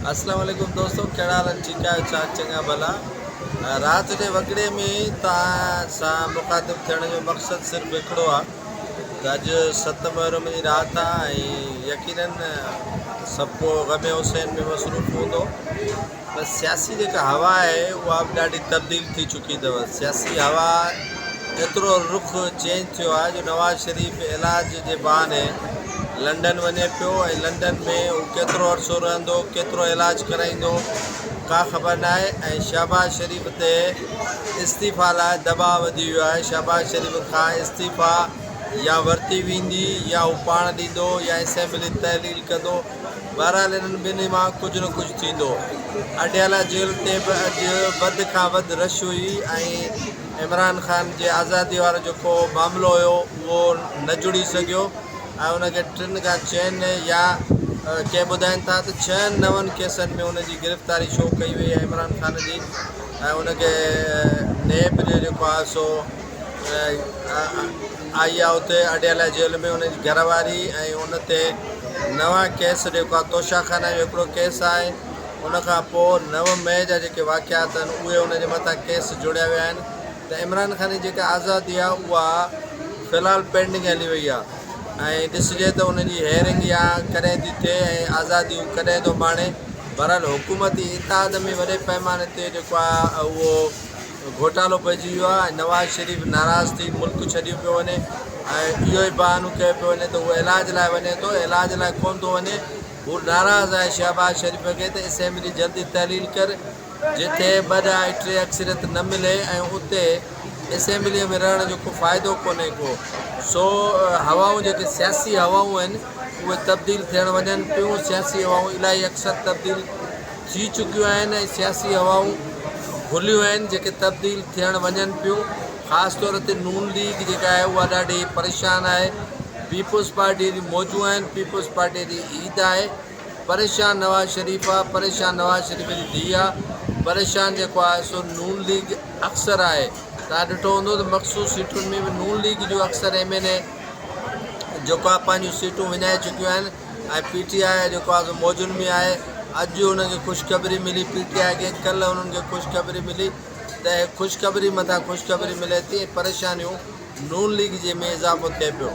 अस्सलाम वालेकुम दोस्तों, कहिड़ा हाल आहिनि? ठीकु आहियो? छा चङा भला? राति जे वॻड़े में तव्हां सां मुखातिब थियण जो मक़सदु सिर्फ़ु हिकिड़ो आहे त अॼु 7 मुहर्रम जी राति आहे ऐं यकीनन सभु को ग़म हुसैन में मसरूफ़ हूंदो। बसि सियासी जेका हवा आहे उहा बि ॾाढी तब्दील थी चुकी अथव। सियासी हवा एतिरो रुख़ चेंज थियो आहे जो नवाज़ शरीफ़ इलाज जे बहाने लंडन वञे पियो ऐं लंडन में हू केतिरो अर्सो रहंदो, केतिरो इलाज कराईंदो, का ख़बर न आहे। ऐं शहबाज़ शरीफ़ ते इस्तीफ़ा लाइ दबाव वधी वियो आहे। शहबाज़ शरीफ़ खां इस्तीफ़ा या वरिती वेंदी या हू पाण ॾींदो या असेंबली तहलील कंदो। बहरहाल इन्हनि ॿिन्ही मां कुझु न कुझु थींदो। अडियाला जेल ते बि अॼु वधि खां वधि रश हुई ऐं इमरान ख़ान जे आज़ादी वारो जेको मामिलो हुयो उहो न जुड़ी सघियो ऐं उनखे 3 खां 4 या के ॿुधाइनि था त 6-9 केसनि में उनजी गिरफ़्तारी शो कई वई आहे इमरान ख़ान जी। ऐं उनखे नेब जो जेको आहे सो आई आहे उते अडियाला जेल में उनजी घरवारी ऐं उन ते नवां केस जेको आहे तोशाखाना जो हिकिड़ो केस आहे। उनखां पोइ 9 मई जा जेके वाक़ियात आहिनि उहे उनजे मथां केस जोड़िया विया आहिनि। त इमरान ख़ान जी जेका आज़ादी आहे उहा फ़िलहालु पेंडिंग हली वई आहे ऐं ॾिसिजे त उनजी हेयरिंग या कॾहिं थी थिए ऐं आज़ादी कॾहिं थो माणे। बहरहाल हुकूमती इतिहाद में वॾे पैमाने ते जेको आहे उहो घोटालो पइजी वियो आहे ऐं नवाज़ शरीफ़ नाराज़ थी मुल्क छॾियो पियो वञे ऐं इहो ई बहानो कयो पियो वञे त उहो इलाज लाइ वञे थो, इलाज लाइ कोन थो वञे। हू नाराज़ आहे शहबाज़ शरीफ़ खे त असेंबली जल्दी तहलील कर, जिथे 2 अक्सरियत न मिले ऐं उते असेंबलीअ में रहण जो को फ़ाइदो कोन्हे को। सो हवाऊं जेके सियासी हवाऊं आहिनि उहे तब्दील थियण वञनि पियूं। सियासी हवाऊं इलाही अक्सर तब्दील थी चुकियूं आहिनि ऐं सियासी हवाऊं भुलियूं आहिनि जेके तब्दील थियण वञनि पियूं। ख़ासि तौर ते नून लीग जेका आहे उहा ॾाढी परेशान आहे। पीपुल्स पार्टी जी मौजूं आहिनि, पीपुल्स पार्टी जी ईद आहे। परेशान नवाज़ शरीफ़ आहे, परेशान नवाज़ शरीफ़ जी धीउ आहे, परेशान जेको आहे सो नून लीग अक्सर आहे। तव्हां ॾिठो हूंदो त मख़सूस सीटुनि में बि नून लीग जो अक्सर MNA जेको आहे पंहिंजूं सीटूं विञाए चुकियूं आहिनि ऐं PTI जेको आहे सो मौजूनि में आहे। अॼु हुनखे ख़ुशख़बरी मिली PTI खे, कल्ह हुननि खे ख़ुशख़बरी मिली त ख़ुशख़बरी मथां ख़ुशख़बरी मिले थी ऐं परेशानियूं नून लीग जे में इज़ाफ़ो थिए पियो।